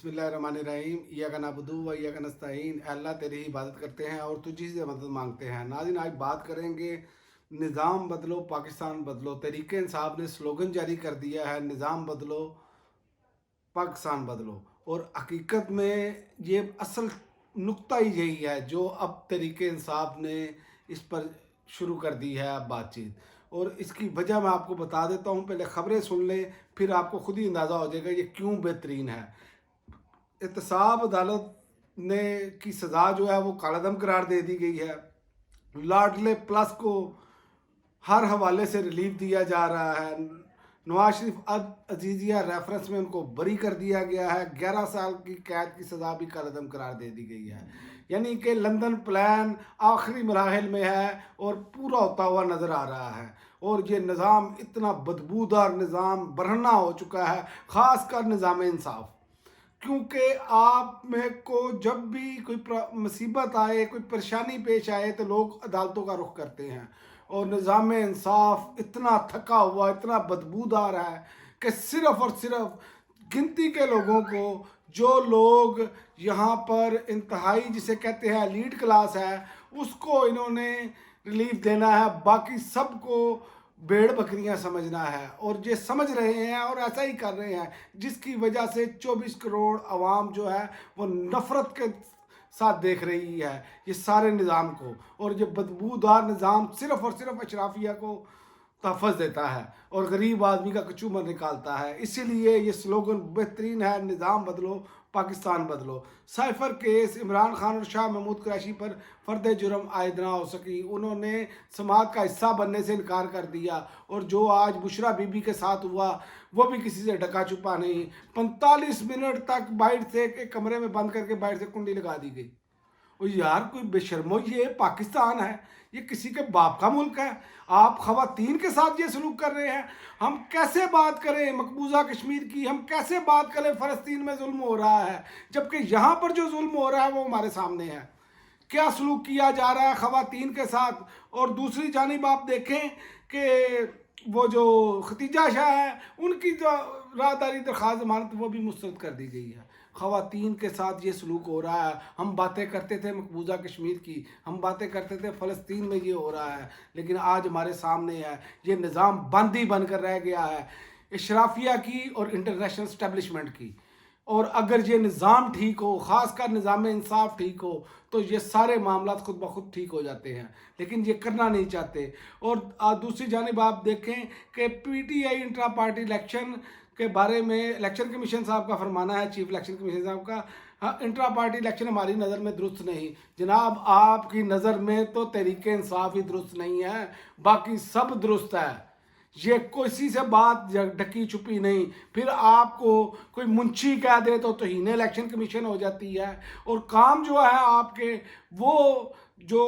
बिस्मिल्लाहिर्रहमानिर्रहीम इय्याका नअबुदु व इय्याका नस्तईन। अल्लाह तेरी ही इबादत करते हैं और तुझी से मदद मांगते हैं। नाज़रीन, आज बात करेंगे निज़ाम बदलो पाकिस्तान बदलो। तहरीक इंसाफ ने स्लोगन जारी कर दिया है, निज़ाम बदलो पाकिस्तान बदलो। और हकीकत में ये असल नुक्ता ही यही है जो अब तहरीक इंसाफ ने इस पर शुरू कर दी है अब बातचीत। और इसकी वजह मैं आपको बता देता हूँ, पहले ख़बरें सुन लें, फिर आपको खुद ही अंदाज़ा हो जाएगा ये क्यों बेहतरीन है। एहतसाब अदालत ने की सज़ा जो है वो कालादम करार दे दी गई है। लाडले प्लस को हर हवाले से रिलीफ दिया जा रहा है। नवाज शरीफ अजीज़िया रेफरेंस में उनको बरी कर दिया गया है। 11 साल की कैद की सज़ा भी कालादम करार दे दी गई है। यानी कि लंदन प्लान आखिरी मराहल में है और पूरा होता हुआ नज़र आ रहा है। और ये निज़ाम इतना बदबूदार निज़ाम बरहना हो चुका है, ख़ास कर निज़ाम इंसाफ। क्योंकि आप में को जब भी कोई मुसीबत आए, कोई परेशानी पेश आए तो लोग अदालतों का रुख करते हैं। और निज़ाम इंसाफ इतना थका हुआ, इतना बदबूदार है कि सिर्फ़ और सिर्फ गिनती के लोगों को, जो लोग यहाँ पर इंतहाई जिसे कहते हैं एलीट क्लास है, उसको इन्होंने रिलीफ देना है। बाकी सबको भेड़ बकरियां समझना है और ये समझ रहे हैं और ऐसा ही कर रहे हैं, जिसकी वजह से 24 करोड़ आवाम जो है वो नफ़रत के साथ देख रही है ये सारे निज़ाम को। और ये बदबूदार निज़ाम सिर्फ़ और सिर्फ अशराफिया को तहफ़्फ़ुज़ देता है और गरीब आदमी का कचूमर निकालता है। इसीलिए ये स्लोगन बेहतरीन है, निज़ाम बदलो पाकिस्तान बदलो। साइफर केस इमरान खान और शाह महमूद कुरैशी पर फ़र्द जुर्म आयद ना हो सकी। उन्होंने समाज का हिस्सा बनने से इनकार कर दिया। और जो आज बुशरा बीबी के साथ हुआ वो भी किसी से ढका छुपा नहीं। 45 मिनट तक बाहर से एक कमरे में बंद करके बाहर से कुंडी लगा दी गई। और यार कोई बेशर्मो, ये पाकिस्तान है, ये किसी के बाप का मुल्क है। आप ख़वातीन के साथ ये सलूक कर रहे हैं। हम कैसे बात करें मकबूजा कश्मीर की, हम कैसे बात करें फ़लस्तीन में जुल्म हो रहा है, जबकि यहाँ पर जो जुल्म हो रहा है वो हमारे सामने है। क्या सलूक किया जा रहा है ख़वातीन के साथ। और दूसरी जानिब आप देखें कि वो जो खतीजा शाह है, उनकी जो राहदारी दरख्वास्त ज़मानत वो भी मुस्तरद कर दी गई है। ख़वातीन के साथ ये सलूक हो रहा है। हम बातें करते थे मकबूजा कश्मीर की, हम बातें करते थे फ़लस्तीन में ये हो रहा है, लेकिन आज हमारे सामने है ये निज़ाम बंद ही बन कर रह गया है इशराफिया की और इंटरनेशनल इस्टेब्लिशमेंट की। और अगर ये निज़ाम ठीक हो, ख़ासकर निज़ाम इंसाफ ठीक हो, तो ये सारे मामला खुद ब खुद ठीक हो जाते हैं, लेकिन ये करना नहीं चाहते। और दूसरी जानिब आप देखें कि PTI इंट्रा पार्टी इलेक्शन के बारे में इलेक्शन कमीशन साहब का फरमाना है, चीफ इलेक्शन कमीशन साहब का, हाँ इंट्रा पार्टी इलेक्शन हमारी नज़र में दुरुस्त नहीं। जनाब, आपकी नज़र में तो तहरीक इंसाफ ही दुरुस्त नहीं है, बाकी सब दुरुस्त है। ये किसी से बात ढकी छुपी नहीं। फिर आपको कोई मुंशी कह दे तो तौहीन इलेक्शन कमीशन हो जाती है। और काम जो है आपके वो जो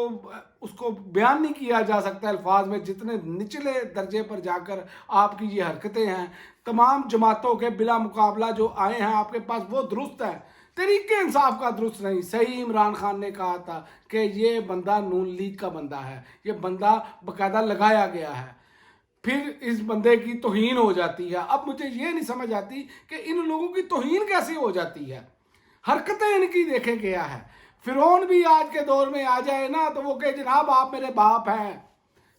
उसको बयान नहीं किया जा सकता अल्फाज में, जितने निचले दर्जे पर जाकर आपकी ये हरकतें हैं, तमाम जमातों के बिला मुकाबला जो आए हैं आपके पास, वो दुरुस्त है। तहरीक इंसाफ का दुरुस्त नहीं। सही इमरान खान ने कहा था कि ये बंदा नून लीग का बंदा है, ये बंदा बाकायदा लगाया गया है, फिर इस बंदे की तौहीन हो जाती है। अब मुझे ये नहीं समझ आती कि इन लोगों की तौहीन कैसे हो जाती है। हरकतें इनकी देखें क्या है। फिरौन भी आज के दौर में आ जाए ना तो वो कहे जनाब आप मेरे बाप हैं।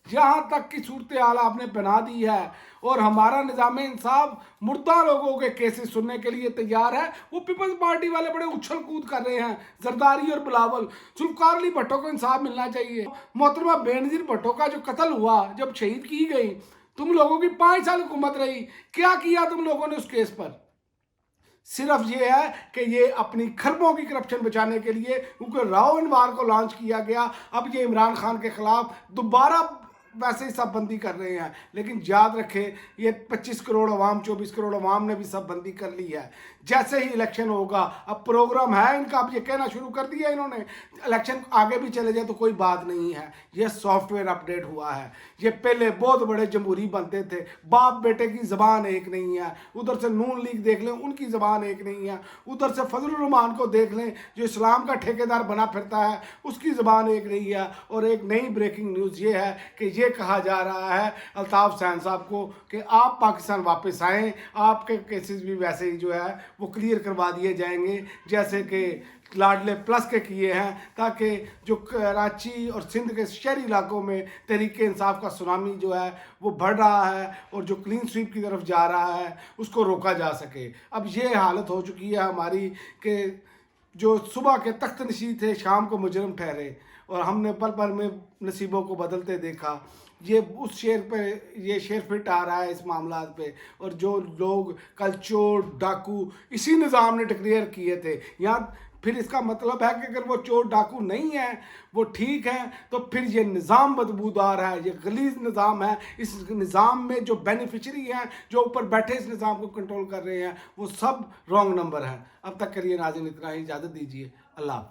यहाँ तक की सूरत हाल आपने बना दी है। और हमारा निज़ाम इंसाफ मुर्दा लोगों के केसेस सुनने के लिए तैयार है। वो पीपल्स पार्टी वाले बड़े उछल कूद कर रहे हैं, जरदारी और बिलावल। जुल्फ़िकार अली भट्टो को इंसाफ मिलना चाहिए। मोहतरमा बेनज़ीर भट्टो का जो कत्ल हुआ, जब शहीद की गई, तुम लोगों की 5 साल हुकूमत रही, क्या किया तुम लोगों ने उस केस पर? सिर्फ ये है कि ये अपनी खरबों की करप्शन बचाने के लिए, क्योंकि राव इनवार को लॉन्च किया गया, अब ये इमरान खान के खिलाफ दोबारा वैसे ही सब बंदी कर रहे हैं। लेकिन याद रखें, ये 25 करोड़ अवाम, 24 करोड़ अवाम ने भी सब बंदी कर ली है। जैसे ही इलेक्शन होगा, अब प्रोग्राम है इनका, अब ये कहना शुरू कर दिया इन्होंने, इलेक्शन आगे भी चले जाए तो कोई बात नहीं है, ये सॉफ्टवेयर अपडेट हुआ है। ये पहले बहुत बड़े जमहूरी बनते थे, बाप बेटे की ज़बान एक नहीं है। उधर से नून लीग देख लें, उनकी ज़बान एक नहीं है। उधर से फजलुर रहमान को देख लें, जो इस्लाम का ठेकेदार बना फिरता है, उसकी ज़बान एक नहीं है। और एक नई ब्रेकिंग न्यूज़ ये है कि یہ کہا جا رہا ہے الطاف حسین صاحب کو کہ آپ پاکستان واپس آئیں، آپ کے کیسز بھی ویسے ہی جو ہے وہ کلیئر کروا دیے جائیں گے جیسے کہ لاڈلے پلس کے کیے ہیں، تاکہ جو کراچی اور سندھ کے شہری علاقوں میں تحریک انصاف کا سونامی جو ہے وہ بڑھ رہا ہے اور جو کلین سویپ کی طرف جا رہا ہے اس کو روکا جا سکے۔ اب یہ حالت ہو چکی ہے ہماری کہ جو صبح کے تخت نشین تھے شام کو مجرم ٹھہرے، اور ہم نے پل پل میں نصیبوں کو بدلتے دیکھا۔ یہ اس شعر پہ یہ شعر فٹ آ رہا ہے اس معاملات پہ، اور جو لوگ کل چور ڈاکو اسی نظام نے ڈکلیئر کیے تھے، یہاں پھر اس کا مطلب ہے کہ اگر وہ چور ڈاکو نہیں ہیں، وہ ٹھیک ہیں، تو پھر یہ نظام بدبودار ہے، یہ غلیظ نظام ہے۔ اس نظام میں جو بینیفیشری ہیں، جو اوپر بیٹھے اس نظام کو کنٹرول کر رہے ہیں، وہ سب رانگ نمبر ہیں۔ اب تک کے لیے ناظرین اتنا ہی، اجازت دیجیے، اللہ حافظ۔